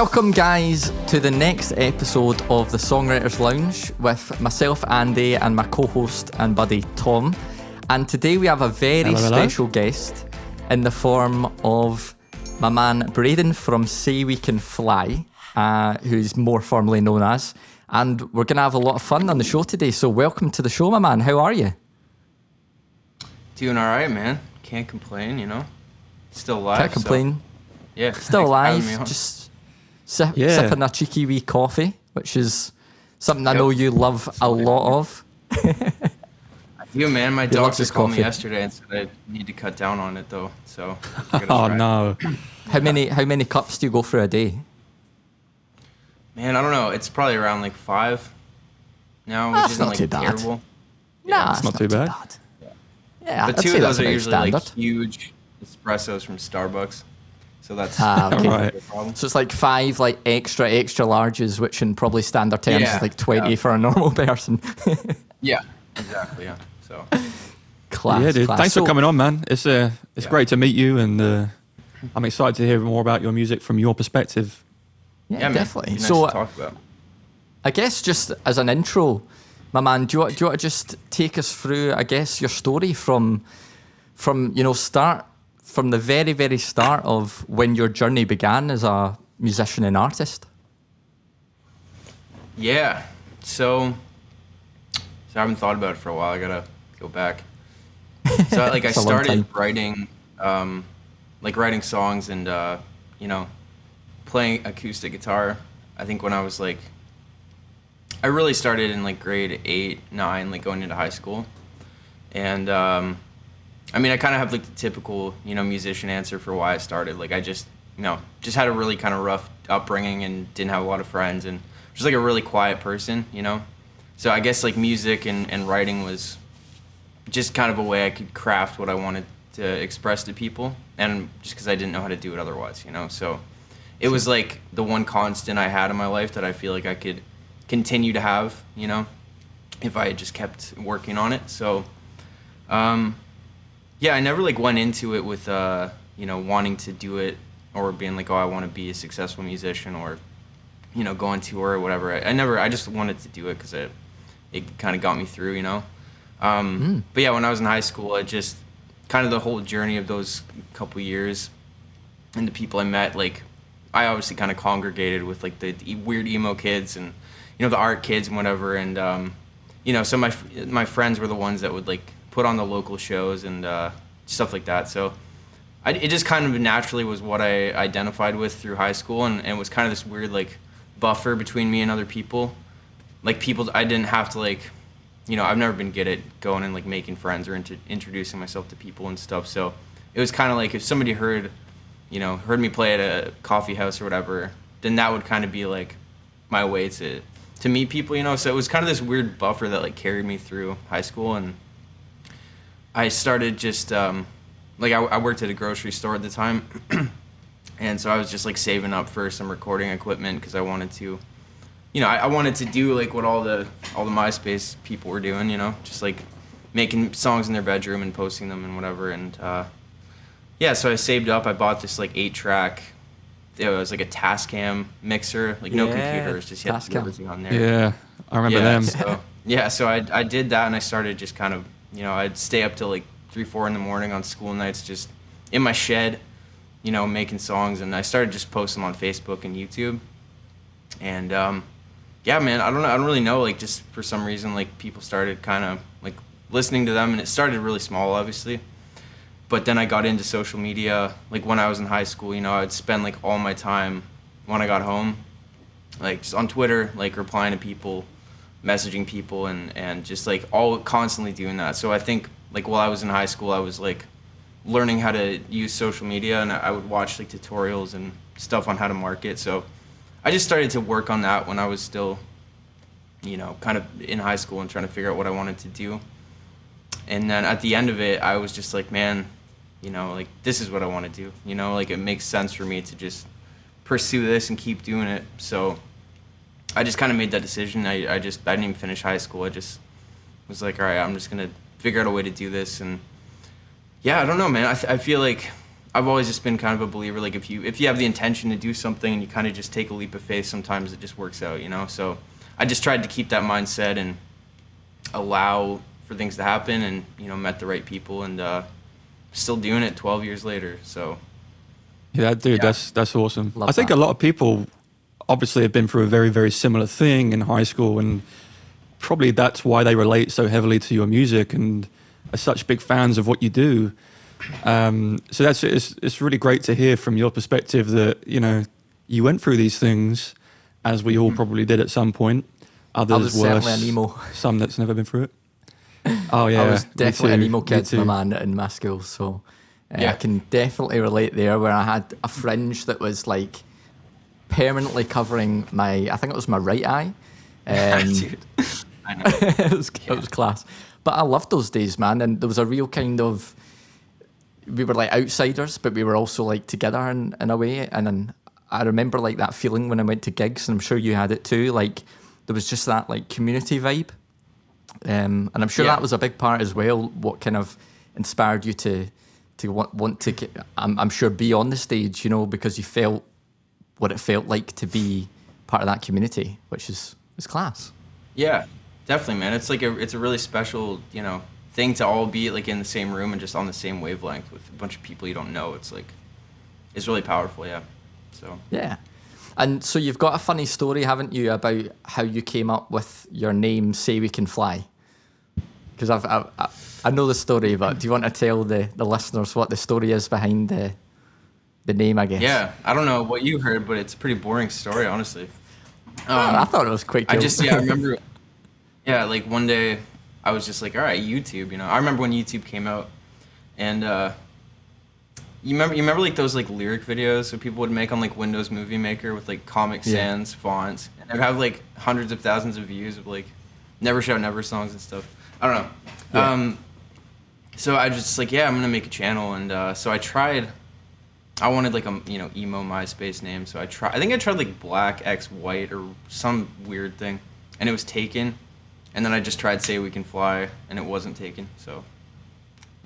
Welcome, guys, to the next episode of the Songwriters Lounge with myself, Andy, and my co-host and buddy, Tom. And today we have a very special guest in the form of my man, Braden from SayWeCanFly, who's more formally known as. And we're going to have a lot of fun on the show today. So welcome to the show, my man. How are you? Doing all right, man. Can't complain, you know. Still alive. Can't complain. So, yeah. Still alive. Just sipping a cheeky wee coffee, which is something I know you love a lot of. You, man. My doctor called me yesterday and said I need to cut down on it, though. So. Oh no. How many cups do you go through a day? Man, I don't know. It's probably around like 5 now, which isn't like terrible. Nah, it's not too bad. Yeah, but 2 of those are usually like huge espressos from Starbucks. So that's okay. Right. So it's like 5 like extra larges, which in probably standard terms is like 20 for a normal person. Yeah, exactly. Yeah. So. Class. Yeah, dude. Thanks for coming on, man. It's great to meet you, and I'm excited to hear more about your music from your perspective. Yeah, definitely. Nice so to talk about. I guess just as an intro, my man, do you want to just take us through, I guess, your story from from the very, very start of when your journey began as a musician and artist? Yeah. So I haven't thought about it for a while. I gotta go back. So I started writing, writing songs and playing acoustic guitar. I think when I was I really started in grade 8, 9, going into high school, and I kind of have the typical musician answer for why I started. I just had a really kind of rough upbringing and didn't have a lot of friends and just a really quiet person, So I guess music and writing was just kind of a way I could craft what I wanted to express to people, and just because I didn't know how to do it otherwise, So it was the one constant I had in my life that I feel like I could continue to have, if I just kept working on it. So, I never went into it with, wanting to do it or being I want to be a successful musician or, go on tour or whatever. I just wanted to do it because it kind of got me through, But yeah, when I was in high school, it just kind of the whole journey of those couple years and the people I met, I obviously kind of congregated with the weird emo kids and, the art kids and whatever. And, so my friends were the ones that would put on the local shows and stuff like that. So it just kind of naturally was what I identified with through high school. And it was kind of this weird buffer between me and other people. People I didn't have to I've never been good at going and making friends or introducing myself to people and stuff. So it was kind of if somebody heard me play at a coffee house or whatever, then that would kind of be my way to meet people, So it was kind of this weird buffer that carried me through high school. And I started just I worked at a grocery store at the time, and so I was just saving up for some recording equipment because I wanted to, I wanted to do what all the MySpace people were doing, just making songs in their bedroom and posting them and whatever. And so I saved up. I bought this 8-track. It was a Tascam mixer, no computers, just had everything on there. Yeah, I remember them. So I did that, and I started just kind of, I'd stay up till 3, 4 in the morning on school nights, just in my shed, making songs, and I started just posting them on Facebook and YouTube. And man, I don't really know, just for some reason, people started kind of listening to them, and it started really small, obviously. But then I got into social media, when I was in high school, I'd spend all my time when I got home, just on Twitter, replying to people, messaging people, and just all constantly doing that. So I think while I was in high school, I was learning how to use social media, and I would watch tutorials and stuff on how to market. So I just started to work on that when I was still, kind of in high school and trying to figure out what I wanted to do. And then at the end of it, I was just man, this is what I want to do. It makes sense for me to just pursue this and keep doing it. So I just kind of made that decision. I didn't even finish high school. I just was all right, I'm just going to figure out a way to do this. And yeah, I don't know, man. I feel I've always just been kind of a believer, like if you have the intention to do something and you kind of just take a leap of faith, sometimes it just works out, you know. So I just tried to keep that mindset and allow for things to happen, and you know, met the right people, and still doing it 12 years later. So yeah, dude, that's awesome. Love I think that. a lot of people obviously have been through a very, very similar thing in high school, and probably that's why they relate so heavily to your music and are such big fans of what you do. So it's really great to hear from your perspective that, you know, you went through these things, as we all probably did at some point. Others I was certainly an worse, emo. some that's never been through it. Oh yeah, I was me definitely an too, emo me kid, too. my man, in my school. So Yeah. I can definitely relate there, where I had a fringe that was like permanently covering I think it was my right eye. Dude, I know. it was class. But I loved those days, man. And there was a real kind of, we were like outsiders, but we were also like together in a way. And then I remember like that feeling when I went to gigs, and I'm sure you had it too. Like there was just that like community vibe. And I'm sure Yeah. that was a big part as well. What kind of inspired you to want to get, I'm sure, be on the stage, you know, because you felt what it felt like to be part of that community, which is class. Yeah, definitely, man. It's like it's a really special, you know, thing to all be like in the same room and just on the same wavelength with a bunch of people you don't know. It's like, it's really powerful, yeah. So Yeah. And so you've got a funny story, haven't you, about how you came up with your name, SayWeCanFly? Because I know the story, but do you want to tell the listeners what the story is behind the name, I guess? yeah, I don't know what you heard, but it's a pretty boring story, honestly. I thought it was quite cool. I remember, yeah, like one day I was just like, all right, YouTube, you know. I remember when YouTube came out, and you remember like those like lyric videos that people would make on like Windows Movie Maker with like Comic Sans fonts, and it'd have like hundreds of thousands of views of like Never Shout Never songs and stuff. I don't know. Yeah. So I just like, yeah, I'm gonna make a channel, and so I tried. I wanted like a emo MySpace name, so I think I tried like Black X White or some weird thing, and it was taken. And then I just tried SayWeCanFly, and it wasn't taken. So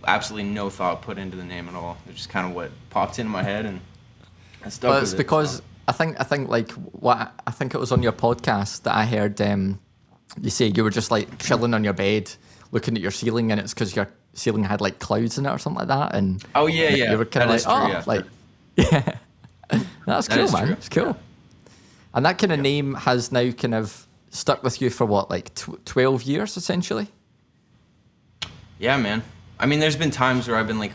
absolutely no thought put into the name at all. It's just kind of what popped into my head, and I stuck Well, with it's it. because So. I think like what I think it was on your podcast that I heard you say you were just like chilling on your bed looking at your ceiling, and it's because your ceiling had like clouds in it or something like that, and Oh yeah, yeah. you were kind of That like, is true, like yeah, that's That cool, is man. true, It's cool. yeah. And that kind of name has now kind of stuck with you for what, like 12 years essentially? Yeah, man. I mean, there's been times where I've been like,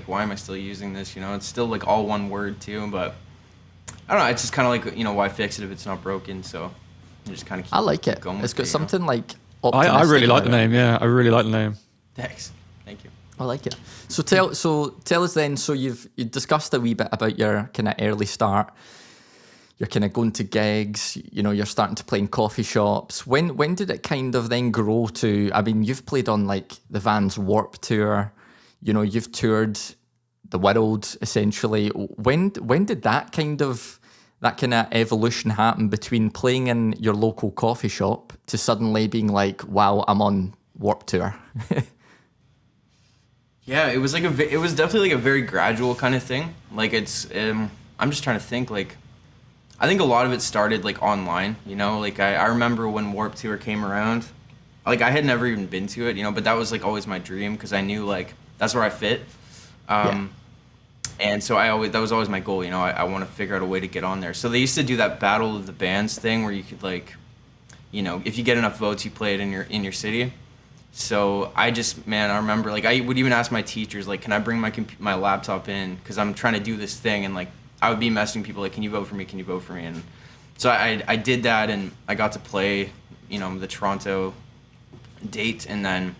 why am I still using this? You know, it's still like all one word too, but I don't know. It's just kind of like, why fix it if it's not broken? So I just kind of keep I like it. going with It's got it, something like I optimistic really like the about it. name. Yeah, I really like the name. Thanks. Thank you. I like it. So tell us then. So you discussed a wee bit about your kind of early start. You're kind of going to gigs. You're starting to play in coffee shops. When did it kind of then grow to? I mean, you've played on like the Vans Warp Tour. You've toured the world essentially. When did that kind of evolution happen between playing in your local coffee shop to suddenly being like, wow, I'm on Warp Tour? Yeah, it was like it was definitely like a very gradual kind of thing. Like it's, I'm just trying to think. Like, I think a lot of it started like online. Like I remember when Warp Tour came around. Like I had never even been to it, but that was like always my dream because I knew like that's where I fit. Yeah. And so that was always my goal. I want to figure out a way to get on there. So they used to do that Battle of the Bands thing where you could like, if you get enough votes, you play it in your city. So I remember like I would even ask my teachers like, can I bring my laptop in because I'm trying to do this thing, and like I would be messaging people like, can you vote for me? Can you vote for me? And so I did that, and I got to play, the Toronto date, and then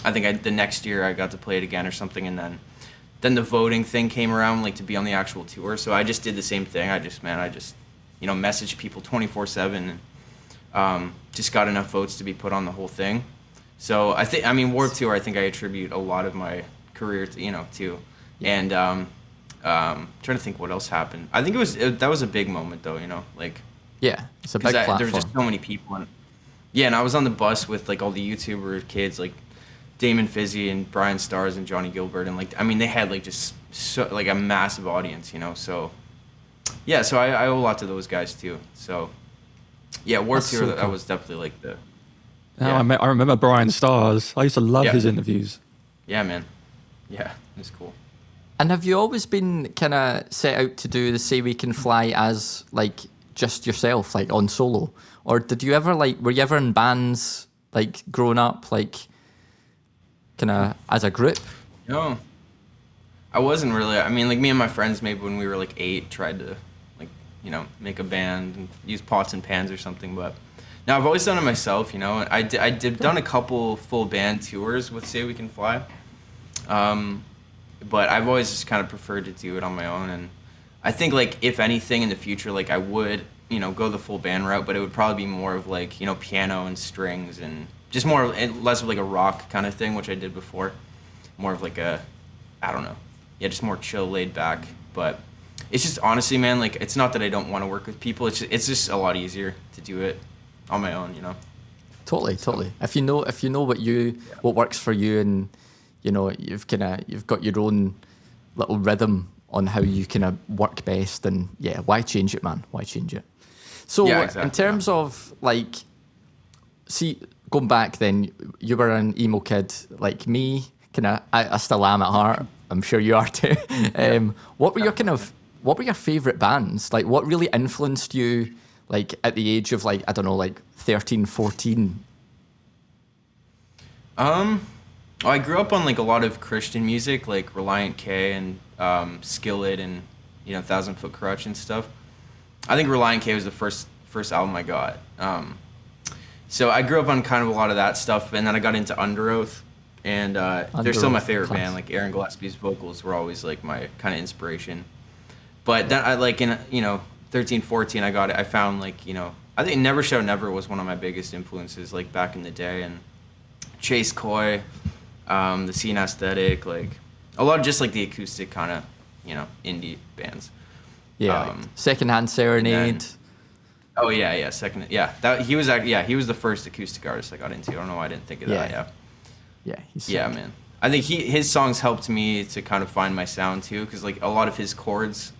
I think the next year I got to play it again or something, and then the voting thing came around like to be on the actual tour. So I just did the same thing. I just messaged people 24/7 and just got enough votes to be put on the whole thing. So Warp Tour, I think I attribute a lot of my career to, and trying to think what else happened. I think that was a big moment though, like Yeah, it's a big there platform. were just so many people, and I was on the bus with like all the YouTuber kids, like Damon Fizzy and Brian Stars and Johnny Gilbert, and like, I mean, they had like just so like a massive audience, you know. So yeah, so I owe a lot to those guys too. So yeah, Warped Tour, that was definitely like the. Yeah. I remember Brian Stars. I used to love his interviews. Yeah, man. Yeah, it was cool. And have you always been kind of set out to do the SayWeCanFly as like just yourself, like on solo, or did you ever were you ever in bands like growing up, like kind of as a group? No, I wasn't really. I mean, like me and my friends, maybe when we were like 8, tried to like, you know, make a band and use pots and pans or something, but. No, I've always done it myself, you know. I did done a couple full band tours with SayWeCanFly, but I've always just kind of preferred to do it on my own. And I think, like, if anything in the future, like, I would, you know, go the full band route, but it would probably be more of, like, you know, piano and strings and just less of, like, a rock kind of thing, which I did before. More of, like, I don't know. Yeah, just more chill, laid back. But it's just, honestly, man, like, it's not that I don't want to work with people. It's just a lot easier to do it on my own, you know. Totally. If you know what works for you, and you know you've got your own little rhythm on how you kind of work best, and yeah, why change it, man? Why change it? So in terms of like, see, going back then, you were an emo kid like me. I still am at heart. I'm sure you are too. What were your favorite bands? Like, what really influenced you? Like at the age of like, I don't know, like 13, 14? I grew up on like a lot of Christian music, like Reliant K and Skillet and, you know, Thousand Foot Crutch and stuff. I think Reliant K was the first album I got. So I grew up on kind of a lot of that stuff, and then I got into Under Oath, and they're still my favorite band. Like Aaron Gillespie's vocals were always like my kind of inspiration. But then I like in, you know, 13, 14, I found like, you know, I think Never Shout Never was one of my biggest influences, like back in the day, and Chase Coy, the Scene Aesthetic, like a lot of just like the acoustic kind of, you know, indie bands. Yeah, like Secondhand Serenade. He was the first acoustic artist I got into. I don't know why I didn't think of that. Yeah, man. I think his songs helped me to kind of find my sound too, because like a lot of his chords,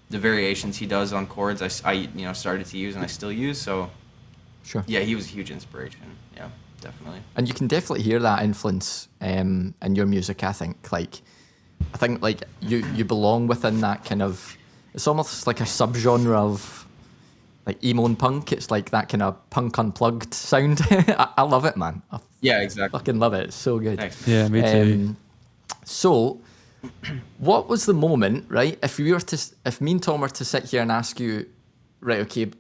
the variations he does on chords, I you know, started to use and I still use. So, sure. Yeah, he was a huge inspiration. Yeah, definitely. And you can definitely hear that influence in your music. I think like you belong within that kind of. It's almost like a subgenre of like emo and punk. It's like that kind of punk unplugged sound. I love it, man. Yeah, exactly. Fucking love it. It's so good. Thanks. Yeah, me too. So, what was the moment, right? If me and Tom were to sit here and ask you, right, okay,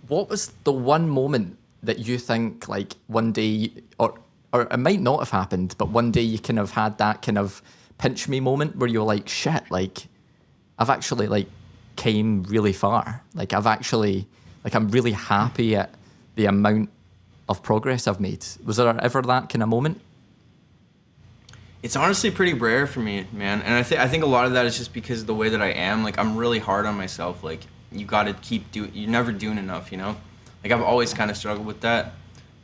what was the one moment that you think like one day, or it might not have happened, but one day you kind of had that kind of pinch me moment where you're like, shit, like I've actually like came really far. Like I've actually, like I'm really happy at the amount of progress I've made. Was there ever that kind of moment? It's honestly pretty rare for me, man. And I think a lot of that is just because of the way that I am. Like, I'm really hard on myself. Like, you got to keep doing, you're never doing enough, you know? Like, I've always kind of struggled with that.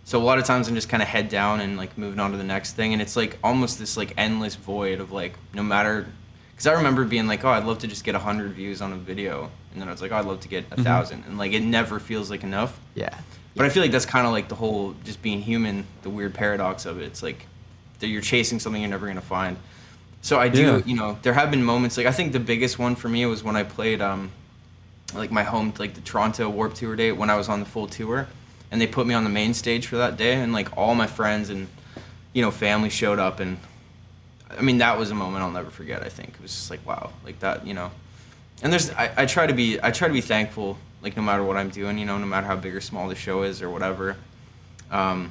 So a lot of times I'm just kind of head down and, like, moving on to the next thing. And it's, like, almost this, like, endless void of, like, no matter, because I remember being like, oh, I'd love to just get 100 views on a video. And then I was like, oh, I'd love to get 1,000. And, like, it never feels like enough. Yeah. But I feel like that's kind of like the whole just being human, the weird paradox of it. It's like that you're chasing something you're never going to find. So I do, you know, there have been moments, like I think the biggest one for me was when I played like my home, like the Toronto Warped Tour date when I was on the full tour, and they put me on the main stage for that day, and like all my friends and, you know, family showed up, and I mean, that was a moment I'll never forget. I think it was just like, wow, like that, you know, and I try to be thankful, like no matter what I'm doing, you know, no matter how big or small the show is or whatever. 100%.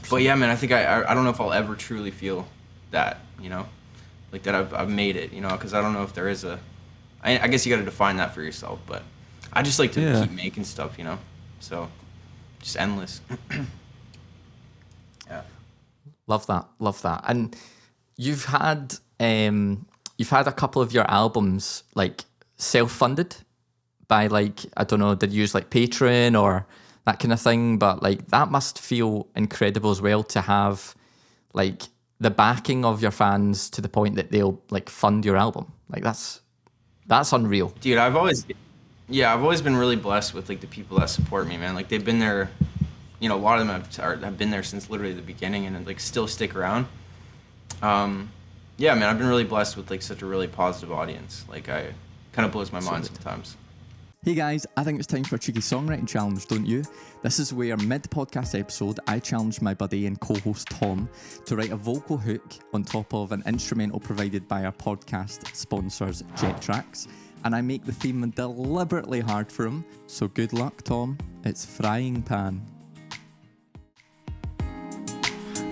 But yeah, man, I think I don't know if I'll ever truly feel that, you know, like that I've made it, you know, because I don't know if there is I guess you got to define that for yourself, but I just like to keep making stuff, you know, so just endless. Yeah. Love that. And you've had a couple of your albums like self-funded by like, I don't know, did you use like Patreon or that kind of thing? But like that must feel incredible as well to have like the backing of your fans to the point that they'll like fund your album. Like that's unreal. Dude, I've always been really blessed with like the people that support me, man. Like they've been there, you know, a lot of them have been there since literally the beginning and like still stick around. Yeah, man, I've been really blessed with like such a really positive audience. Like I kind of blows my mind sometimes. Hey guys, I think it's time for a cheeky songwriting challenge, don't you? This is where mid-podcast episode, I challenge my buddy and co-host Tom to write a vocal hook on top of an instrumental provided by our podcast sponsors, Jet Tracks, and I make the theme deliberately hard for him. So good luck, Tom. It's Frying Pan.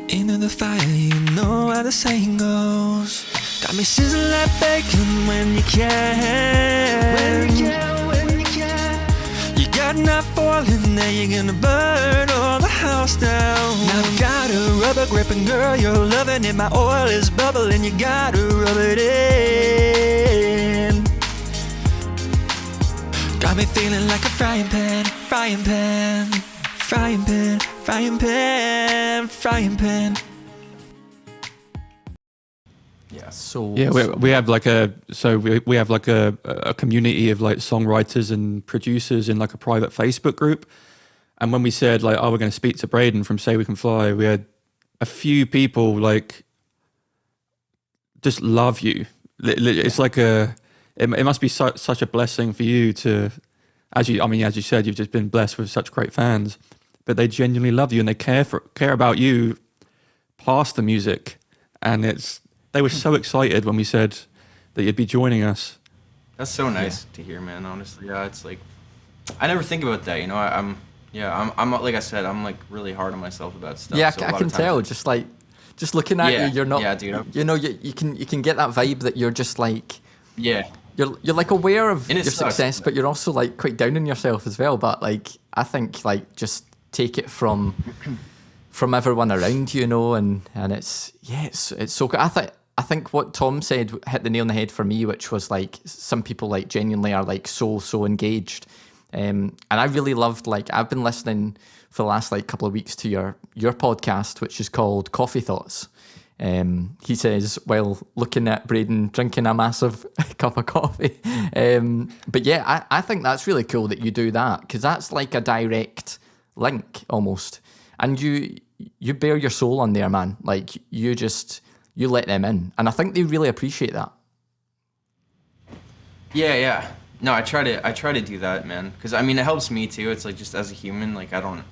Into the fire, you know how the saying goes. Got me sizzling like bacon when you can. You got enough oil in there, you're gonna burn all the house down. Now I've got a rubber gripping, girl, you're loving it. My oil is bubbling, you gotta rub it in. Got me feeling like a frying pan, frying pan, frying pan, frying pan, frying pan. Yeah. So Yeah, we have like a community of like songwriters and producers in like a private Facebook group. And when we said like, oh, we're going to speak to Braden from SayWeCanFly, we had a few people like just love you. It's like it must be such a blessing for you to, as you said, you've just been blessed with such great fans, but they genuinely love you and they care about you past the music. And they were so excited when we said that you'd be joining us. That's so nice to hear, man. Honestly, yeah, it's like I never think about that. You know, I'm like I said, I'm like really hard on myself about stuff. yeah, so I can tell. Just looking at you, you're not. Yeah, dude. You know, you can get that vibe that you're just like. Yeah. You're like aware of And your success, but you're also like quite down on yourself as well. But like, I think like just take it from everyone around you, you know, and it's so good. I think what Tom said hit the nail on the head for me, which was like some people like genuinely are like so engaged, and I really loved, like, I've been listening for the last like couple of weeks to your podcast, which is called Coffee Thoughts. He says while looking at Braden drinking a massive cup of coffee. But yeah, I think that's really cool that you do that, because that's like a direct link almost, and you bare your soul on there, man. Like you let them in, and I think they really appreciate that. Yeah. No, I try to do that, man, because I mean it helps me too. It's like just as a human, like I don't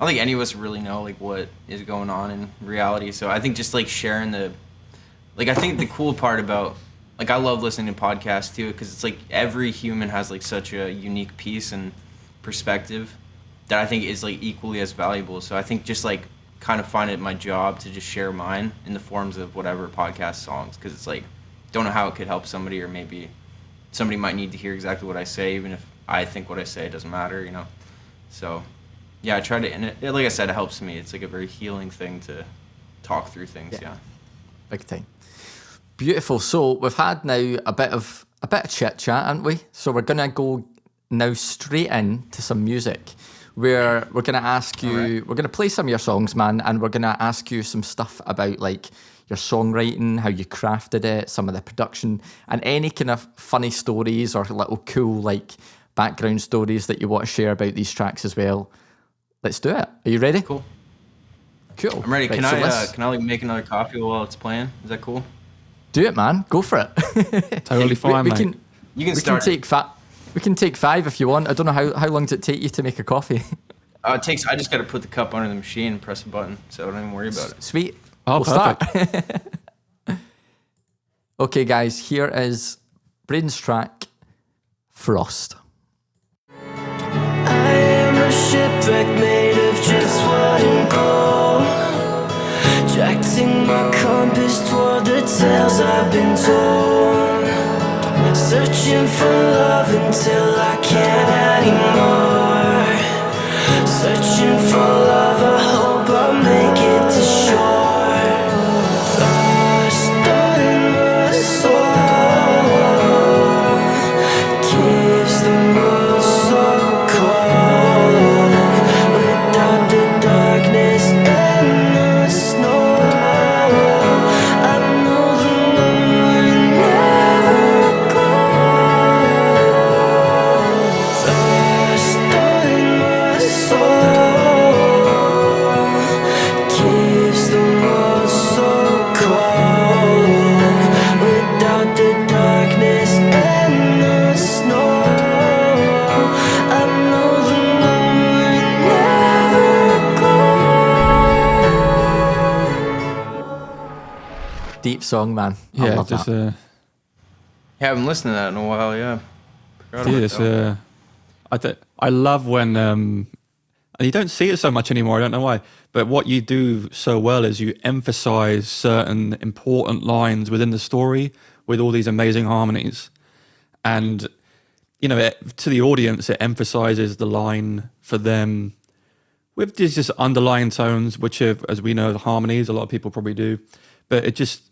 think any of us really know like what is going on in reality. So I think just like sharing I think the cool part about, like, I love listening to podcasts too, because it's like every human has like such a unique piece and perspective that I think is like equally as valuable. So I think just like kind of find it my job to just share mine in the forms of whatever podcast songs, because it's like don't know how it could help somebody, or maybe somebody might need to hear exactly what I say, even if I think what I say doesn't matter, you know. So yeah, I try to, and it, like I said, it helps me. It's like a very healing thing to talk through things. Yeah. Big time. Beautiful. So we've had now a bit of chit chat, haven't we? So we're gonna go now straight into some music, where we're gonna ask you, we're gonna play some of your songs, man, and we're gonna ask you some stuff about like your songwriting, how you crafted it, some of the production, and any kind of funny stories or little cool like background stories that you want to share about these tracks as well. Let's do it. Are you ready? Cool. Cool. I'm ready. Right, Can I like make another coffee while it's playing? Is that cool? Do it, man. Go for it. Totally fine, we mate. You can start. We can take 5 if you want. I don't know how long does it take you to make a coffee. I just got to put the cup under the machine and press a button, so don't even worry about it. Sweet. Oh, we'll perfect. Start. Okay, guys. Here is Braden's track, Frost. I am a shipwreck made of just wood and gold, directing my compass toward the tales I've been told, searching for love until I can't anymore, searching for love, I hope I'll make it to shore. Lost in my soul, keeps the world so cold, without the darkness and the snow. deep song, man. I love that. Yeah, I haven't listened to that in a while. Yeah, I love when and you don't see it so much anymore. I don't know why, but what you do so well is you emphasize certain important lines within the story with all these amazing harmonies, and to the audience, it emphasizes the line for them with these just underlying tones, which are, as we know, the harmonies. A lot of people probably do, but it just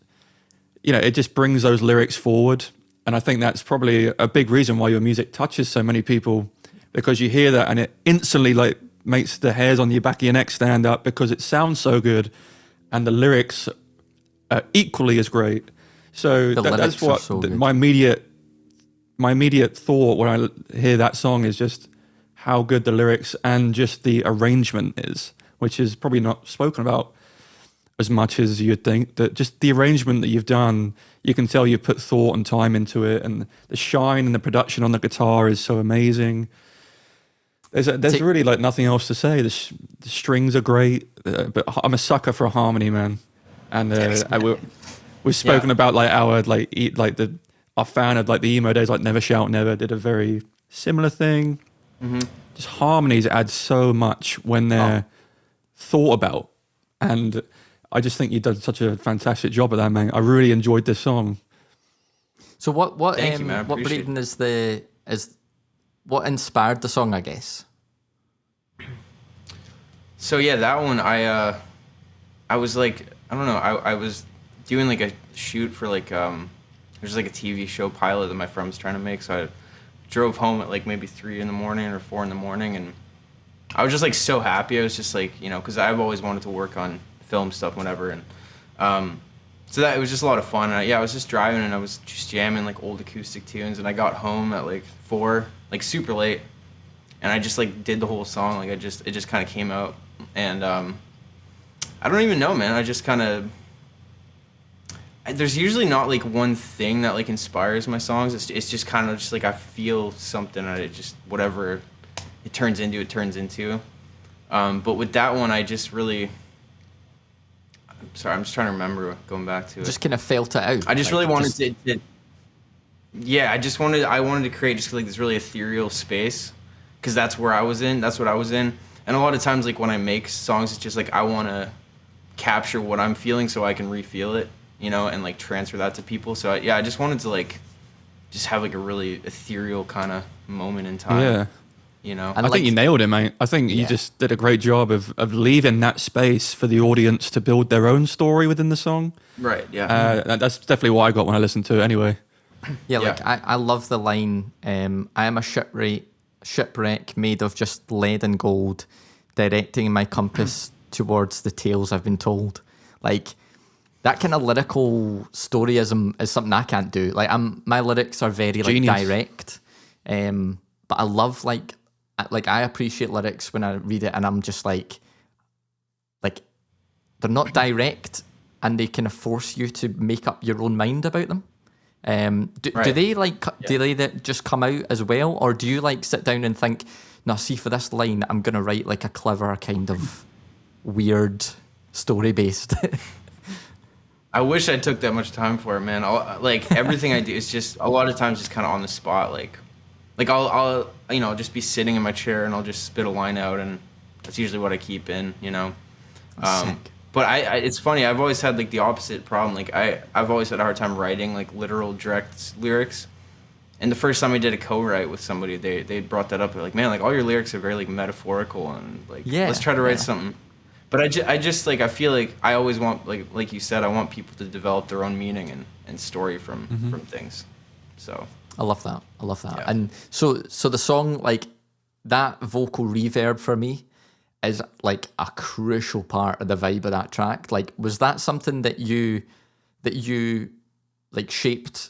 brings those lyrics forward. And I think that's probably a big reason why your music touches so many people, because you hear that and it instantly like makes the hairs on the back of your neck stand up because it sounds so good, and the lyrics are equally as great. So that's what my immediate thought when I hear that song is just how good the lyrics and just the arrangement is, which is probably not spoken about as much as you'd think. That just the arrangement that you've done, you can tell you've put thought and time into it, and the shine and the production on the guitar is so amazing. There's really like nothing else to say. The strings are great, but I'm a sucker for a harmony, man. And we've spoken about like our fan of like the emo days, like Never Shout Never did a very similar thing. Mm-hmm. Just harmonies add so much when they're thought about, and I just think you did such a fantastic job of that, man. I really enjoyed this song. So what Braden is what inspired the song, I guess? So yeah, that one I was like, I don't know, I was doing like a shoot for like there's like a TV show pilot that my friend was trying to make, so I drove home at like maybe 3 a.m. or 4 a.m, and I was just like so happy. I was just like, because I've always wanted to work on film stuff, whatever, and so that it was just a lot of fun. And I was just driving and I was just jamming like old acoustic tunes, and I got home at like 4, like super late, and I just like did the whole song. Like it just kind of came out, and I don't even know, man. I just kind of, there's usually not like one thing that like inspires my songs. It's just kind of just like I feel something, and it just, whatever it turns into. But with that one, I just really, sorry, I'm just trying to remember going back to it. Just kind of felt it out. I just really wanted to yeah, I wanted to create just like this really ethereal space, because that's what I was in. And a lot of times, like when I make songs, it's just like I want to capture what I'm feeling so I can re-feel it, and like transfer that to people. So I just wanted to like just have like a really ethereal kind of moment in time. Yeah. And I think you nailed it, mate. I think you just did a great job of leaving that space for the audience to build their own story within the song. Right, yeah. That's definitely what I got when I listened to it anyway. Yeah, like I love the line, I am a shipwreck made of just lead and gold, directing my compass towards the tales I've been told. Like, that kind of lyrical storyism is something I can't do. Like, my lyrics are very like direct, but I love like I appreciate lyrics when I read it, and I'm just like they're not direct, and they kind of force you to make up your own mind about them. Do they just come out as well, or do you like sit down and think, no, see, for this line I'm gonna write like a clever kind of weird story based? I wish I took that much time for it, man. Like everything I do is just a lot of times just kind of on the spot. Like I'll just be sitting in my chair and I'll just spit a line out, and that's usually what I keep in, Sick. But it's funny. I've always had like the opposite problem. Like I've always had a hard time writing like literal direct lyrics. And the first time I did a co-write with somebody, they brought that up. They're like, man, like all your lyrics are very like metaphorical, and like let's try to write something. But I just like I feel like I always want like you said, I want people to develop their own meaning and story from things. So I love that. Yeah. And so the song, like that vocal reverb for me is like a crucial part of the vibe of that track. Like, was that something that you like shaped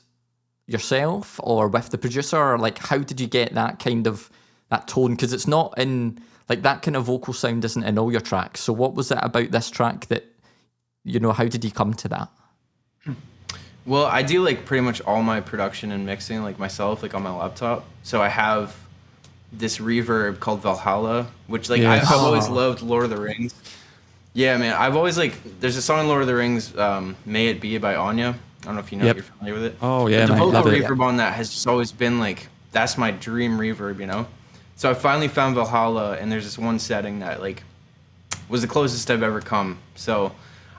yourself or with the producer, or like how did you get that kind of that tone? Because it's not in like that kind of vocal sound isn't in all your tracks. So what was it about this track that how did you come to that? Well, I do like pretty much all my production and mixing like myself, like on my laptop. So I have this reverb called Valhalla, which like I've always loved Lord of the Rings. Yeah, man. I've always there's a song in Lord of the Rings, "May It Be" by Anya. I don't know if you know. Yep. If you're familiar with it. Oh yeah, the mate, vocal love it. reverb on that has just always been that's my dream reverb, you know. So I finally found Valhalla, and there's this one setting that was the closest I've ever come. So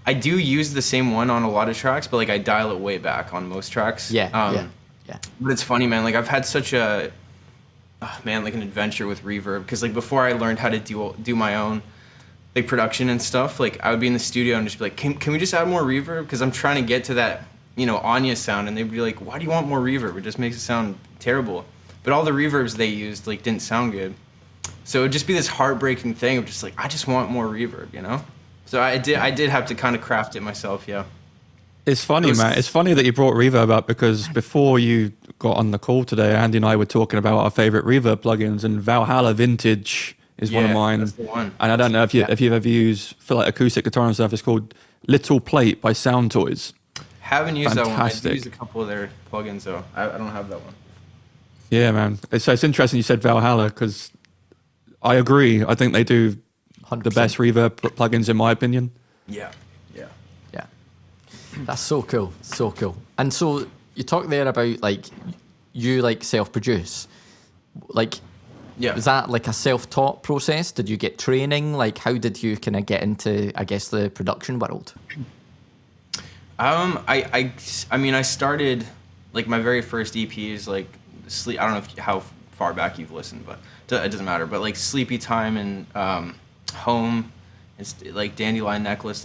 I do use the same one on a lot of tracks, but I dial it way back on most tracks. Yeah. But it's funny, man. I've had such an adventure with reverb, because before I learned how to do my own production and stuff, I would be in the studio and just be like, can we just add more reverb? Because I'm trying to get to that, Anya sound, and they'd be like, why do you want more reverb? It just makes it sound terrible. But all the reverbs they used didn't sound good. So it would just be this heartbreaking thing of just I just want more reverb, you know? So I did have to kind of craft it myself, yeah. It's funny, man. It's funny that you brought reverb up, because before you got on the call today, Andy and I were talking about our favorite reverb plugins, and Valhalla Vintage is one of mine. That's the one. And I don't know if you've ever used, for acoustic guitar and stuff, it's called Little Plate by Sound Toys. Haven't used Fantastic. that one. I've used a couple of their plugins though. I don't have that one. Yeah, man. It's interesting you said Valhalla, because I agree. I think they do 100%. the best reverb plugins in my opinion. Yeah. That's so cool. So cool. And so you talked there about you self-produce. Yeah. Was that a self-taught process? Did you get training? How did you kind of get into, I guess, the production world? I mean, I started my very first EPs Sleep. I don't know how far back you've listened, but it doesn't matter. But Sleepy Time and Home, it's Dandelion Necklace.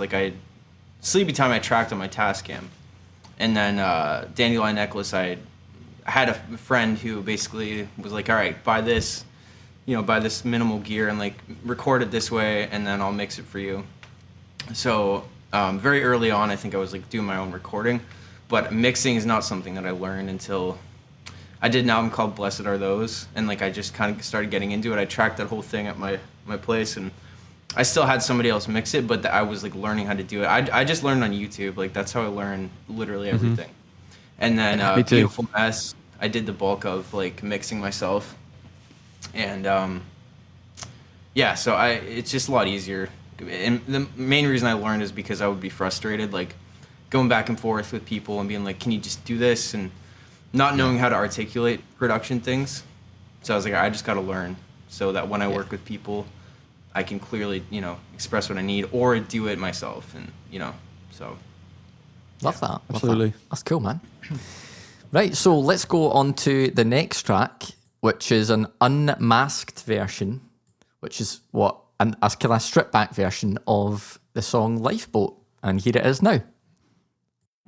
Sleepy Time I tracked on my Tascam, and then Dandelion Necklace I had a friend who basically was all right, buy this, buy this minimal gear and record it this way, and then I'll mix it for you. So very early on, I think I was doing my own recording, but mixing is not something that I learned until I did an album called Blessed Are Those, and I just kind of started getting into it. I tracked that whole thing at my place, and I still had somebody else mix it, but I was learning how to do it. I just learned on YouTube. That's how I learned literally everything. And then Beautiful Mess, I did the bulk of mixing myself. And so it's just a lot easier. And the main reason I learned is because I would be frustrated, going back and forth with people and being can you just do this? And not knowing how to articulate production things. So I was I just got to learn so that when I work with people, I can clearly, express what I need or do it myself. And, so. Love that. Absolutely. Love that. That's cool, man. Right, so let's go on to the next track, which is an unmasked version, which is a kind of stripped back version of the song Lifeboat. And here it is now.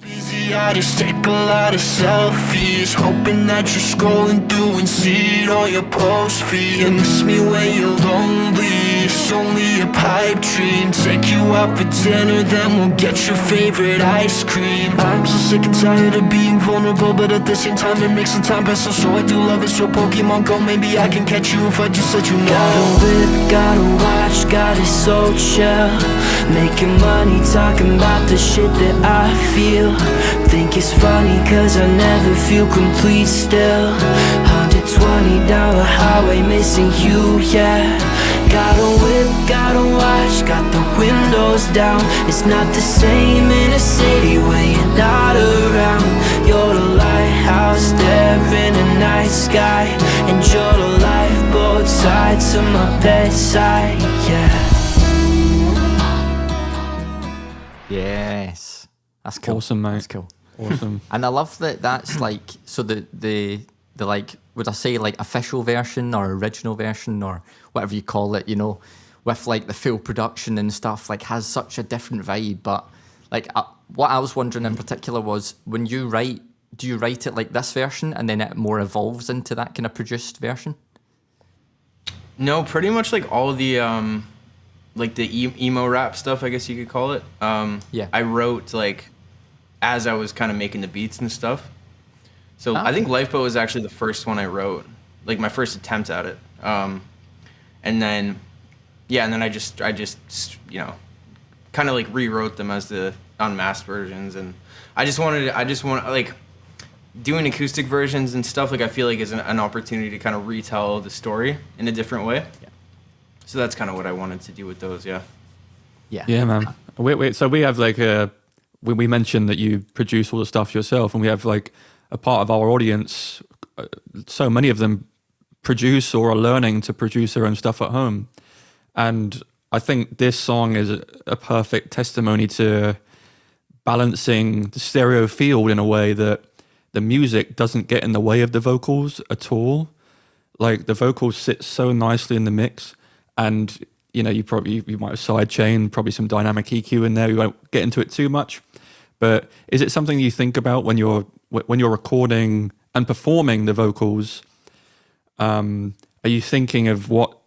Busy, I just take a lot of selfies, hoping that you're scrolling through and see it on your post feed. You miss me when you're lonely, it's only a pipe dream. Take you out for dinner, then we'll get your favorite ice cream. I'm so sick and tired of being vulnerable, but at the same time it makes the time pass so I do love it. So Pokemon Go, maybe I can catch you if I just let you know. Got a whip, got a watch, got it so chill, making money talking about the shit that I feel. Think it's funny cause I never feel complete still. 120 down the highway missing you, yeah. Got a whip, got a watch, got the windows down. It's not the same in a city when you're not around. You're the lighthouse there in the night sky, and you're the lifeboat tied to my bedside, yeah. Yes. That's cool. Awesome, mate. That's cool. Awesome. And I love that that's so the would I say official version or original version or whatever you call it, with the full production and stuff, has such a different vibe. But what I was wondering in particular was, when you write, do you write it like this version and then it more evolves into that kind of produced version? No, pretty much all the the emo rap stuff, I guess you could call it. Yeah. I wrote as I was kind of making the beats and stuff. So I think Lifeboat was actually the first one I wrote, my first attempt at it. And then I just kind of rewrote them as the unmasked versions. And I just want doing acoustic versions and stuff. I feel is an opportunity to kind of retell the story in a different way. Yeah. So that's kind of what I wanted to do with those. Yeah. Yeah, man. So we have like we mentioned that you produce all the stuff yourself, and we have like a part of our audience. So many of them produce or are learning to produce their own stuff at home, and I think this song is a perfect testimony to balancing the stereo field in a way that the music doesn't get in the way of the vocals at all. Like the vocals sit so nicely in the mix, and you know, you might have sidechain, probably some dynamic EQ in there. We won't get into it too much, but is it something you think about when you're recording and performing the vocals? Are you thinking of what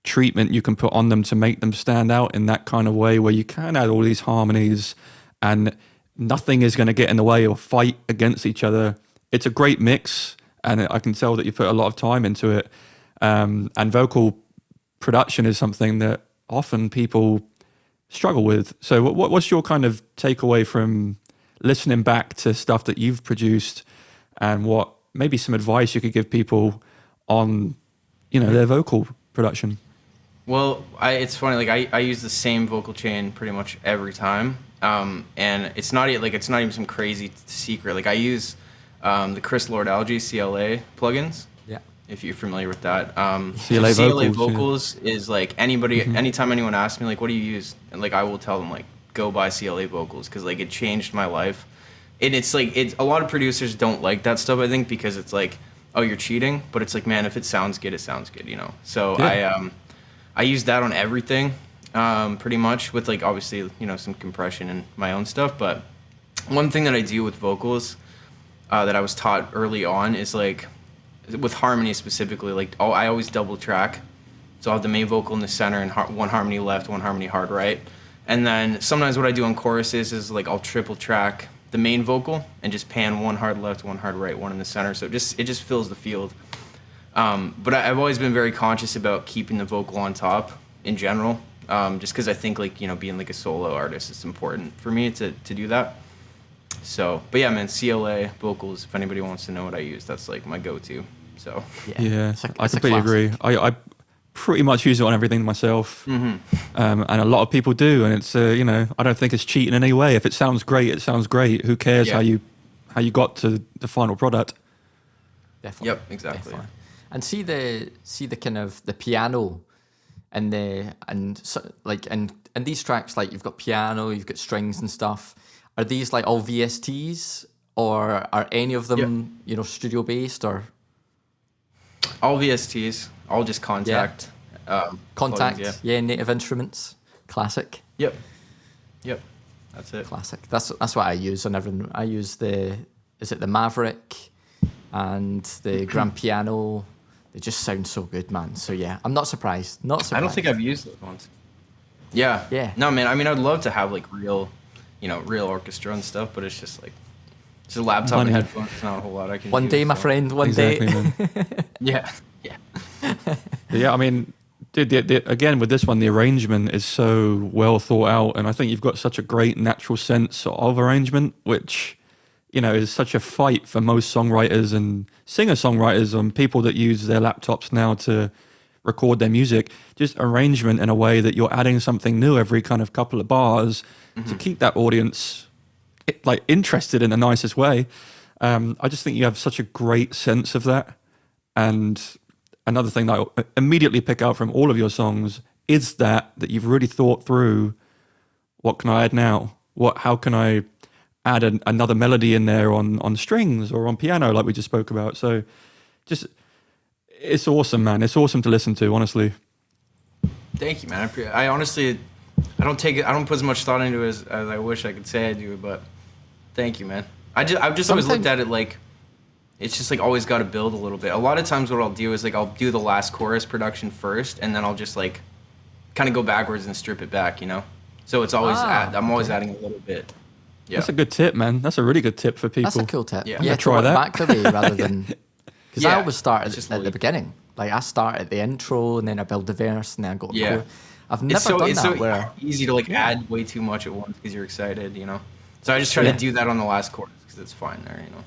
treatment you can put on them to make them stand out in that kind of way, where you can add all these harmonies and nothing is going to get in the way or fight against each other? It's a great mix, and I can tell that you put a lot of time into it. And vocal production is something that often people struggle with. So what's your kind of takeaway from listening back to stuff that you've produced, and what maybe some advice you could give people on, you know, their vocal production? Well, it's funny. Like I use the same vocal chain pretty much every time, and it's not even some crazy secret. Like I use the Chris Lord-Alge CLA plugins. Yeah, if you're familiar with that. CLA vocals is like anytime anyone asks me like, what do you use, and like I will tell them like, go buy CLA vocals, because like it changed my life. And it's like a lot of producers don't like that stuff, I think, because it's like, oh, you're cheating, but it's like, man, if it sounds good, it sounds good, you know. So yeah. I use that on everything, pretty much, with like obviously, you know, some compression and my own stuff. But one thing that I do with vocals that I was taught early on is like with harmony specifically, like I always double track. So I'll have the main vocal in the center and one harmony left, one harmony hard right. And then sometimes what I do on choruses is like I'll triple track the main vocal and just pan one hard left, one hard right, one in the center. So it just fills the field. But I've always been very conscious about keeping the vocal on top in general, just because I think like, you know, being like a solo artist, it's important for me to do that. So, but yeah, man, CLA vocals, if anybody wants to know what I use, that's like my go-to. So yeah, I completely agree. I pretty much use it on everything myself, and a lot of people do, and it's you know, I don't think it's cheating in any way. If it sounds great, it sounds great. Who cares how you got to the final product? Definitely. Yep, exactly. Definitely. And see the kind of the piano and these tracks, like you've got piano, you've got strings and stuff. Are these like all VSTs, or are any of them you know, studio based, or all VSTs? All just contact. Contact, Native Instruments, classic. Yep, that's it. Classic. That's what I use on everything. I use the Maverick and the Grand Piano. They just sound so good, man. So yeah, I'm not surprised. I don't think I've used those ones. Yeah. No, man. I mean, I'd love to have like real orchestra and stuff, but it's just like a laptop and headphones. It's not a whole lot I can do. One day, my friend. One day. Yeah. Yeah, I mean, again, with this one, the arrangement is so well thought out, and I think you've got such a great natural sense of arrangement, which, you know, is such a fight for most songwriters and singer-songwriters and people that use their laptops now to record their music. Just arrangement in a way that you're adding something new every kind of couple of bars to keep that audience like interested in the nicest way. I just think you have such a great sense of that. And another thing that I immediately pick out from all of your songs is that you've really thought through, what can I add now? How can I add another melody in there on strings or on piano, like we just spoke about? So it's awesome, man. It's awesome to listen to, honestly. Thank you, man. I honestly, I don't put as much thought into it as I wish I could say I do, but thank you, man. I've just always looked at it like, it's just like always got to build a little bit. A lot of times what I'll do is like I'll do the last chorus production first, and then I'll just like kind of go backwards and strip it back, you know? So it's always, I'm always adding a little bit. Yeah. That's a good tip, man. That's a really good tip for people. That's a cool tip. Yeah, try that. Back the way rather than... Because I always start at the beginning. Like I start at the intro, and then I build the verse, and then I go to the chorus. I've never done that. It's so easy to like add way too much at once because you're excited, you know? So I just try to do that on the last chorus because it's fine there, you know?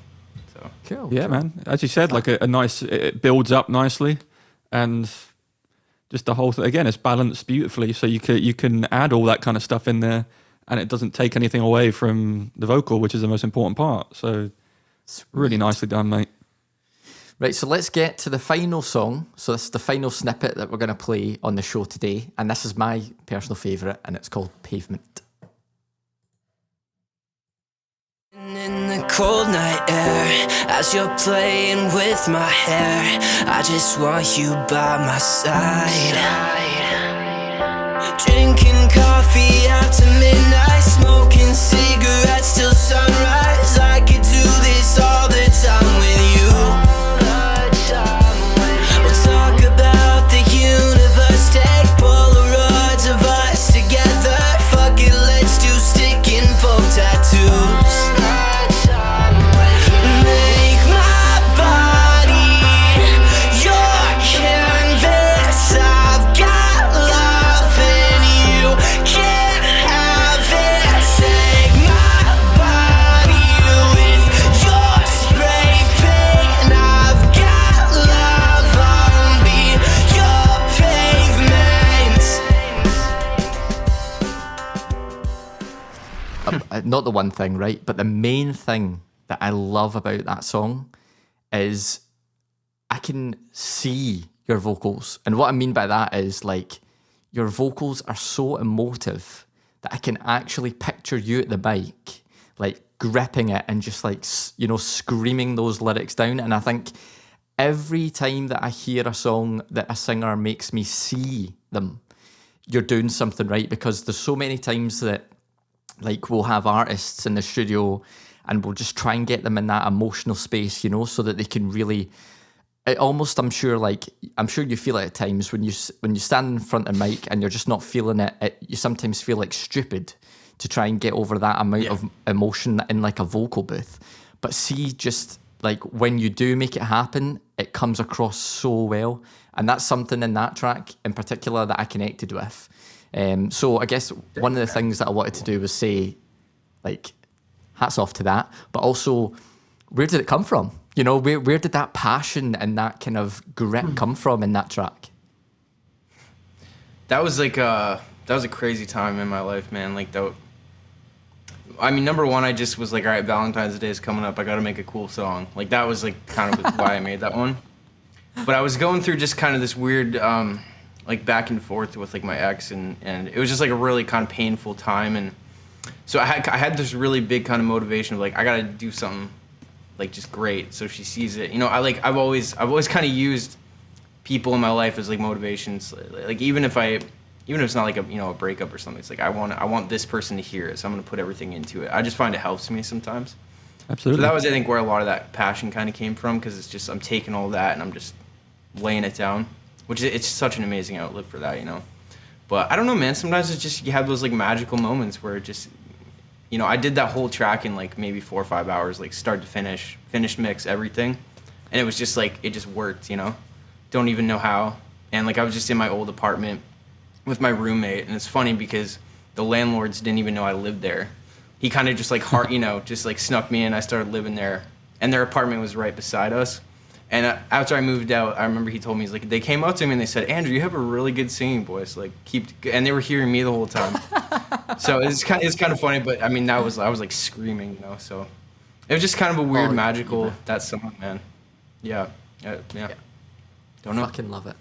So cool. Yeah, man. As you said, like a nice, it builds up nicely, and just the whole thing. Again, it's balanced beautifully, so you can add all that kind of stuff in there, and it doesn't take anything away from the vocal, which is the most important part. So it's really nicely done, mate. Right, so let's get to the final song. So this is the final snippet that we're going to play on the show today, and this is my personal favourite, and it's called Pavement. In the cold night air, as you're playing with my hair, I just want you by my side. Drinking coffee after midnight, smoking cigarettes till sunrise. I could do this all the time with you. We'll talk about the universe, take Polaroids of us together. Fuck it, let's do stick and poke tattoos. Make my body your canvas. I've got love and you can't have it. Take my body with your spray paint. I've got love, I'll be your pavement. Not the one thing, right? But the main thing that I love about that song is I can see your vocals. And what I mean by that is, like, your vocals are so emotive that I can actually picture you at the mic, like, gripping it and just, like, screaming those lyrics down. And I think every time that I hear a song that a singer makes me see them, you're doing something right, because there's so many times that, like, we'll have artists in the studio and we'll just try and get them in that emotional space, so that they can really, I'm sure you feel it at times when you stand in front of mic and you're just not feeling it, you sometimes feel like stupid to try and get over that amount of emotion in like a vocal booth. But see, just like when you do make it happen, it comes across so well. And that's something in that track in particular that I connected with. So I guess one of the things that I wanted to do was say, like, hats off to that, but also, where did it come from? Where did that passion and that kind of grit come from in that track? That was a crazy time in my life, man. Like, that, I mean, number one, I just was like, all right, Valentine's Day is coming up. I got to make a cool song. Like, that was like kind of why I made that one. But I was going through just kind of this weird, like, back and forth with like my ex, and it was just like a really kind of painful time. And so I had this really big kind of motivation of like, I got to do something like just great, so she sees it. I've always kind of used people in my life as like motivations. Like, even if it's not like a breakup or something, it's like I want this person to hear it, so I'm gonna put everything into it. I just find it helps me sometimes. Absolutely. So that was, I think, where a lot of that passion kind of came from, because it's just I'm taking all that and I'm just laying it down, which it's such an amazing outlet for that, But I don't know, man. Sometimes it's just you have those like magical moments where it just, I did that whole track in like maybe 4 or 5 hours, like start to finish mix, everything, and it was just like it just worked, Don't even know how. And like I was just in my old apartment with my roommate, and it's funny because the landlords didn't even know I lived there. He kind of just like just like snuck me in. I started living there, and their apartment was right beside us. And after I moved out, I remember he told me, he's like, they came up to me and they said, Andrew, you have a really good singing voice. Like, and they were hearing me the whole time. So it's kind of funny, but I mean, I was like screaming, So it was just kind of a weird, magical, that song, man. Yeah. Don't know. Fucking love it.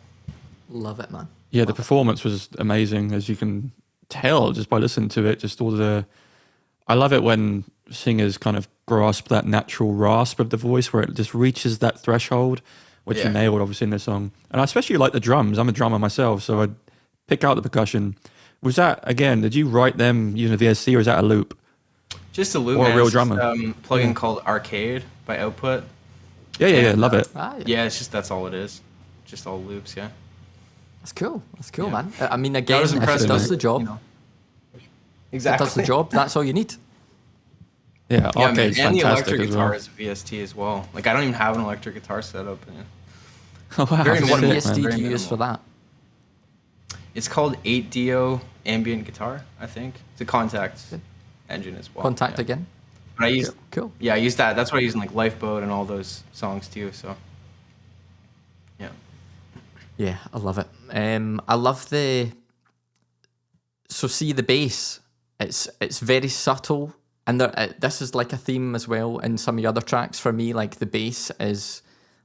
Love it, man. Yeah, the performance was amazing, as you can tell just by listening to it. Just I love it when singers kind of grasp that natural rasp of the voice where it just reaches that threshold, which you nailed obviously in this song. And I especially like the drums. I'm a drummer myself, so I'd pick out the percussion. Was that, again, did you write them using a VSC, or is that a loop? Just a loop, or man. A real it's drummer? Just, plugin called Arcade by Output. Yeah, love it. Yeah, it's just, that's all it is. Just all loops, yeah. That's cool, man. I mean, again, if it impressive, does the job, Exactly. if it does the job, that's all you need. Yeah, Arcade's and the fantastic electric as guitar well. is a VST as well. Like, I don't even have an electric guitar set up. Yeah. Oh, wow. Very So what minimal, VST man. do you use for that? It's called 8DO ambient guitar, I think. It's a Contact engine as well. Contact yeah. again? But I use Cool. Yeah, I use that. That's what I use in like Lifeboat and all those songs too. So yeah. Yeah, I love it. I love see the bass. It's very subtle, and this is like a theme as well in some of the other tracks for me. Like the bass is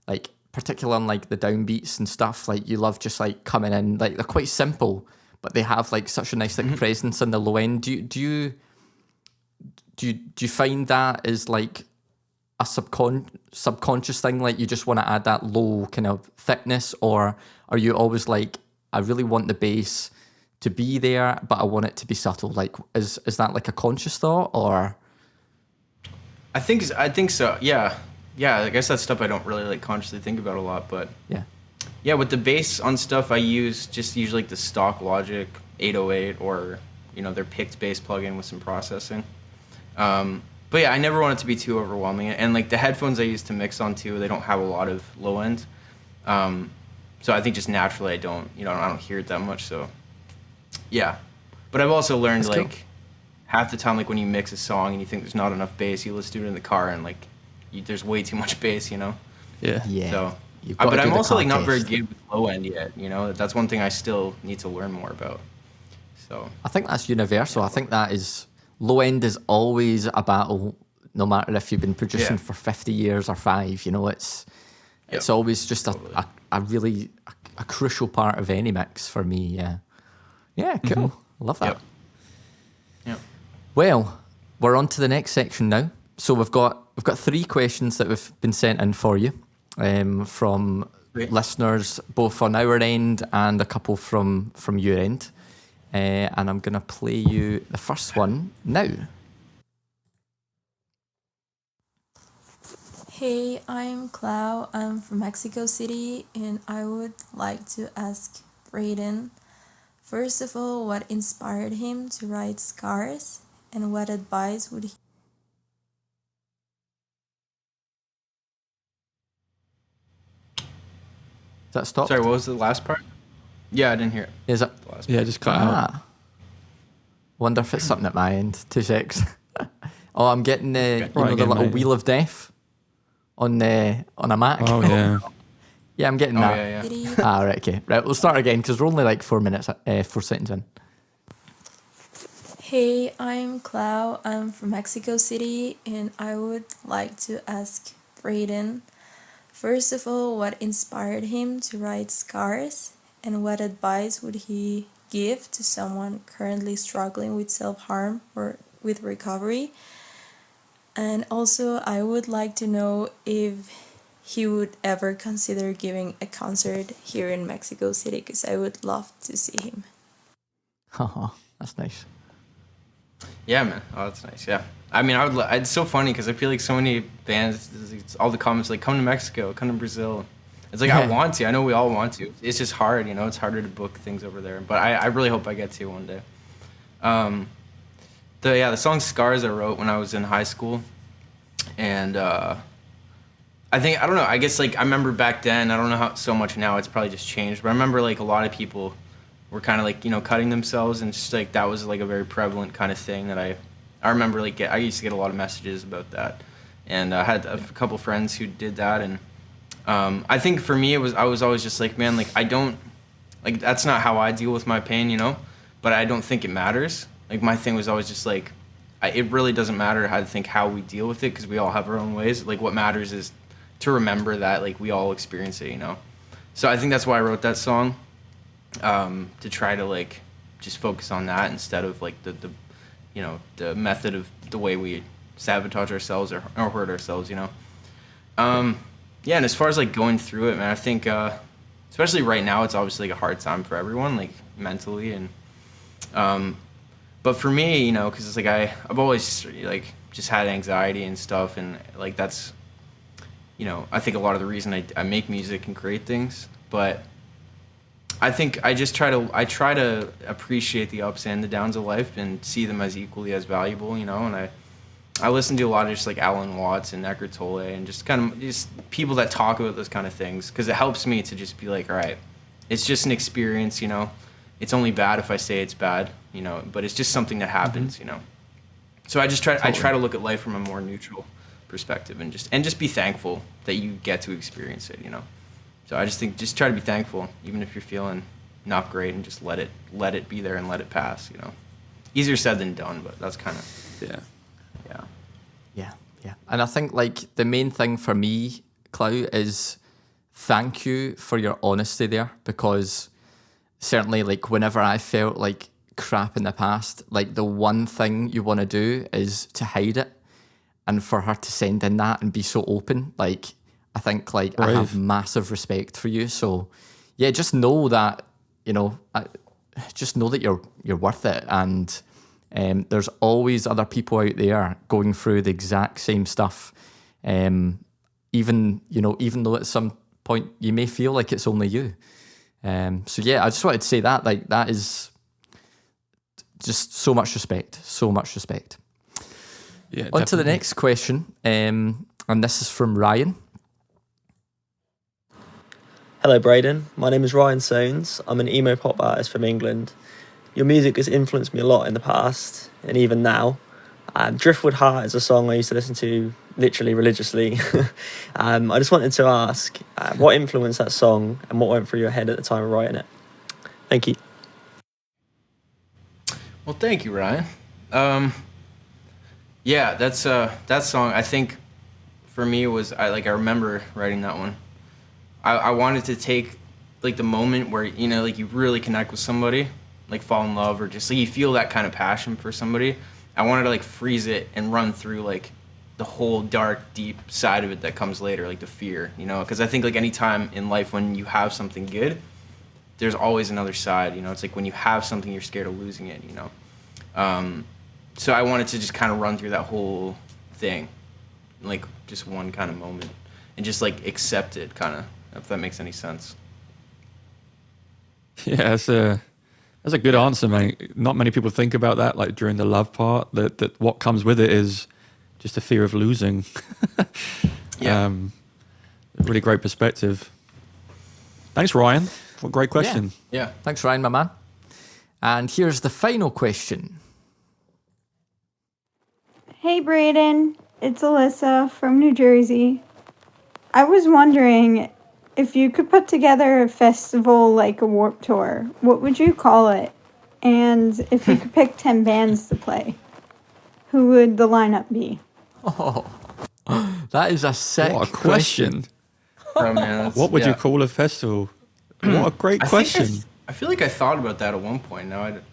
like, particularly on like the downbeats and stuff. Like you love just like coming in. Like they're quite simple, but they have like such a nice like presence in the low end. Do you find that is like a subconscious thing? Like you just want to add that low kind of thickness, or are you always like, I really want the bass to be there, but I want it to be subtle? Like, is that like a conscious thought, or? I think so. Yeah. I guess that's stuff I don't really like consciously think about a lot, but yeah, with the bass on stuff, I use just usually like the stock Logic 808 or their picked bass plugin with some processing. But yeah, I never want it to be too overwhelming. And like the headphones I use to mix on too, they don't have a lot of low end. So I think just naturally I don't hear it that much. So yeah, but I've also learned That's like cool. half the time, like when you mix a song and you think there's not enough bass, you listen to it in the car and like there's way too much bass, Yeah. Yeah. So, You've got to but do I'm the also like not very context. good with low end yet. That's one thing I still need to learn more about. So I think that's universal. I think that is, low end is always a battle, no matter if you've been producing for 50 years or 5. It's always just Totally. a really a crucial part of any mix for me. Yeah, cool. Love that. Yep. Well, we're on to the next section now. So we've got 3 questions that have been sent in for you from Great. listeners, both on our end and a couple from your end. And I'm going to play you the first one now. Hey, I'm Clau. I'm from Mexico City, and I would like to ask Braden, first of all, what inspired him to write Scars, and what advice would he? Is that stopped? Sorry, what was the last part? Yeah, I didn't hear it. Is it? The last Yeah, just cut out. Wonder if it's something at my end. 2 secs. Oh, I'm getting the Right the again, little mate. wheel of death on a Mac. Oh, yeah. Yeah, I'm getting Oh, that. yeah. City? Right, okay. Right, we'll start again because we're only like 4 seconds in. Hey, I'm Clau. I'm from Mexico City, and I would like to ask Braden, first of all, what inspired him to write Scars, and what advice would he give to someone currently struggling with self-harm or with recovery? And also, I would like to know if he would ever consider giving a concert here in Mexico City, because I would love to see him. Oh, that's nice. Yeah, man. Oh, that's nice. Yeah. I mean, it's so funny because I feel like so many bands, it's all the comments like, come to Mexico, come to Brazil. It's like, I Yeah. want to. I know we all want to. It's just hard, It's harder to book things over there. But I really hope I get to one day. The song Scars I wrote when I was in high school. And I don't know. I guess, like, I remember back then, I don't know how so much now. It's probably just changed. But I remember, like, a lot of people were kind of, like, cutting themselves. And just, like, that was, like, a very prevalent kind of thing that I remember, like, I used to get a lot of messages about that. And I had a couple friends who did that. And I think for me, I was always just like, man, like, I don't, like, that's not how I deal with my pain, But I don't think it matters. Like, my thing was always just like, it really doesn't matter how we deal with it, because we all have our own ways. Like, what matters is to remember that, like, we all experience it, So I think that's why I wrote that song, to try to, like, just focus on that instead of, like, the method of the way we sabotage ourselves or hurt ourselves, Yeah, and as far as, like, going through it, man, I think, especially right now, it's obviously, like, a hard time for everyone, like, mentally, and, but for me, because it's, like, I've always, like, just had anxiety and stuff, and, like, that's, I think a lot of the reason I make music and create things, but I think I try to appreciate the ups and the downs of life and see them as equally as valuable, and I listen to a lot of just like Alan Watts and Eckhart Tolle and just kind of just people that talk about those kind of things, because it helps me to just be like, all right, it's just an experience, It's only bad if I say it's bad, but it's just something that happens, So I just I try to look at life from a more neutral perspective and just be thankful that you get to experience it, So I just think just try to be thankful, even if you're feeling not great, and just let it be there and let it pass. You know, easier said than done, but that's kind of Yeah. Yeah. And I think like the main thing for me, Clow, is thank you for your honesty there, because certainly like whenever I felt like crap in the past, like the one thing you want to do is to hide it. And for her to send in that and be so open, like I think like I have massive respect for you. So yeah, just know that, you know, just know that you're worth it. And there's always other people out there going through the exact same stuff. Even though at some point you may feel like it's only you. So yeah, I just wanted to say that, like, that is just so much respect. Yeah. On to the next question, and this is from Ryan. Hello Braden, my name is Ryan Soanes. I'm an emo pop artist from England. Your music has influenced me a lot in the past, and even now. Driftwood Heart is a song I used to listen to literally religiously. I just wanted to ask, what influenced that song and what went through your head at the time of writing it? Thank you. Well, thank you, Ryan. Yeah, that song, I think for me was, I remember writing that one. I wanted to take like the moment where, you know, like you really connect with somebody, like fall in love, or just like you feel that kind of passion for somebody. I wanted to like freeze it and run through like the whole dark, deep side of it that comes later, like the fear, you know, because I think like any time in life when you have something good, there's always another side, you know. It's like when you have something, you're scared of losing it, you know. So I wanted to just kind of run through that whole thing, like just one kind of moment, and just like accept it, kind of, if that makes any sense. Yeah, that's a good answer, mate. Not many people think about that, like during the love part, that what comes with it is just a fear of losing. Yeah. Really great perspective. Thanks, Ryan. What a great question. Yeah. Thanks, Ryan, my man. And here's the final question. Hey, Braden. It's Alyssa from New Jersey. I was wondering if you could put together a festival like a Warped Tour, what would you call it? And if you could pick 10 bands to play, who would the lineup be? Oh, that is a sick What a question. Oh, man, What would you call a festival? What a great question. I feel like I thought about that at one point. No, I didn't.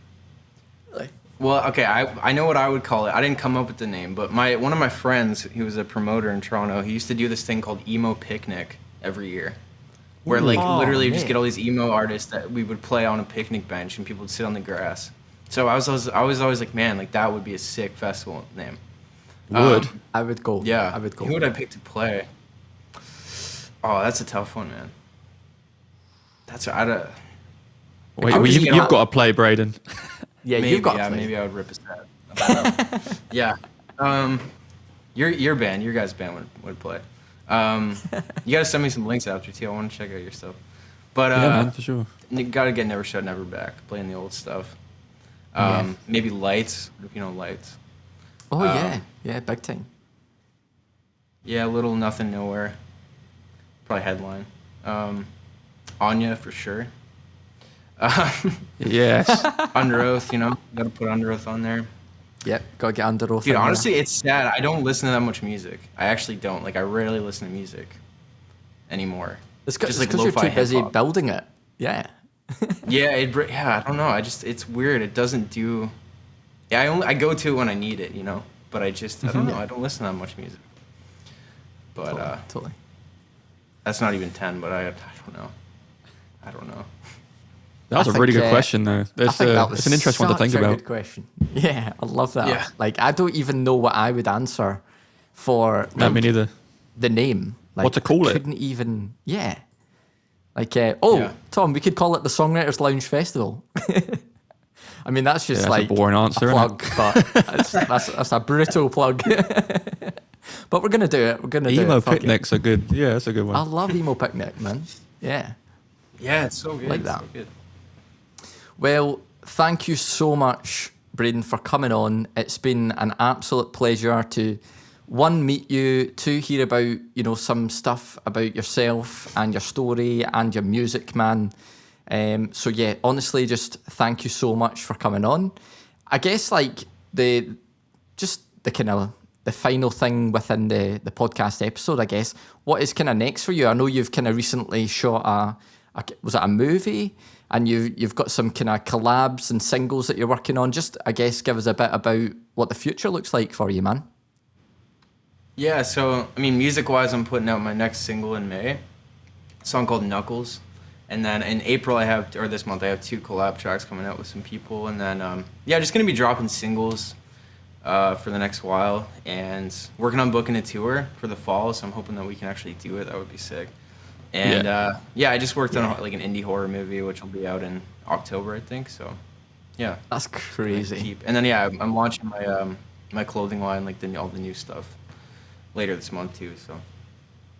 Well, okay, I know what I would call it. I didn't come up with the name, but one of my friends, he was a promoter in Toronto, he used to do this thing called Emo Picnic every year, where literally just get all these emo artists that we would play on a picnic bench and people would sit on the grass. So I was always like, man, like that would be a sick festival name. I would go. Yeah, I would go. Who would I pick to play? Oh, that's a tough one, man. Wait, you've got to play, Braden. Yeah, maybe, you've got to play. Maybe I would rip his head. Yeah. Your band, your guys' band would play. You gotta send me some links after too. I want to check out your stuff. But yeah, man, for sure. You gotta get Never Shut Never Back, playing the old stuff. Maybe Lights, if you know Lights. Oh yeah, big time. Yeah, Little Nothing Nowhere. Probably headline. Anya for sure. Yes. Under Oath, you know, gotta put Under Oath on there. Yep, gotta get Under Oath. Dude, honestly, it's sad. I don't listen to that much music. I actually don't. Like, I rarely listen to music anymore. It's because you're too busy building it. Yeah. Yeah, I don't know. It's weird. It doesn't do. Yeah, I go to it when I need it, you know. But I don't know. I don't listen to that much music. But totally. That's not even 10. But I don't know. That was a really good question, though. It's an interesting one to think about. Good question. Yeah, I love that. Yeah. Like, I don't even know what I would answer for. No, me neither. The name. Like, what to call it? Couldn't even. Yeah. Like, Tom, we could call it the Songwriters Lounge Festival. I mean, that's just that's a boring answer, a plug, but that's a brutal plug. But we're gonna do it. We're gonna do it. Emo picnics are good. Yeah, that's a good one. I love Emo Picnic, man. Yeah. Yeah, it's so good. Like that. So good. Well, thank you so much, Braden, for coming on. It's been an absolute pleasure to one, meet you, two, hear about, some stuff about yourself and your story and your music, man. So yeah, honestly, just thank you so much for coming on. I guess like the kind of the final thing within the podcast episode, I guess, what is kind of next for you? I know you've kind of recently shot was it a movie? And you've got some kind of collabs and singles that you're working on. Just, I guess, give us a bit about what the future looks like for you, man. Yeah, so, I mean, music-wise, I'm putting out my next single in May, a song called Knuckles. And then in April, this month, I have 2 collab tracks coming out with some people. And then, just going to be dropping singles for the next while. And working on booking a tour for the fall, so I'm hoping that we can actually do it. That would be sick. And I just worked on like an indie horror movie, which will be out in October, I think. So, yeah. That's crazy. And then I'm launching my clothing line, like all the new stuff, later this month too. So.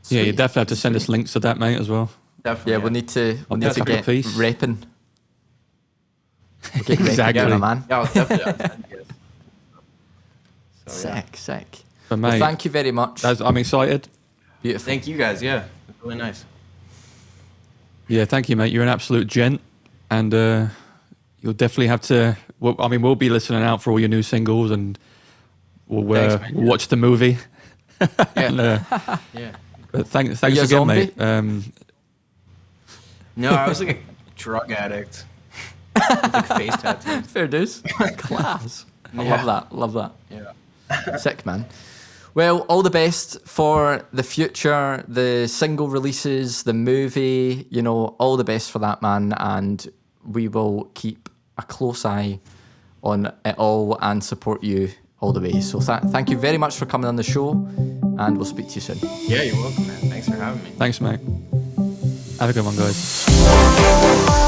Sweet. Yeah, you definitely have to send us links to that, mate, as well. Definitely. Yeah, we need to get repping. We'll get exactly, repping, man. Yeah, I'll definitely send you. So, sick. But mate, thank you very much. I'm excited. Beautiful. Thank you guys. Yeah, it's really nice. Yeah, thank you, mate. You're an absolute gent, and you'll definitely have to. We'll be listening out for all your new singles, and we'll watch the movie. Yeah. And, yeah. But thanks again, zombie? mate. No, I was like a drug addict with like face tattoos. Fair dues. Class. I love that. Yeah. Sick, man. Well, all the best for the future, the single releases, the movie, all the best for that, man. And we will keep a close eye on it all and support you all the way. So thank you very much for coming on the show, and we'll speak to you soon. Yeah, you're welcome, man. Thanks for having me. Thanks, mate. Have a good one, guys.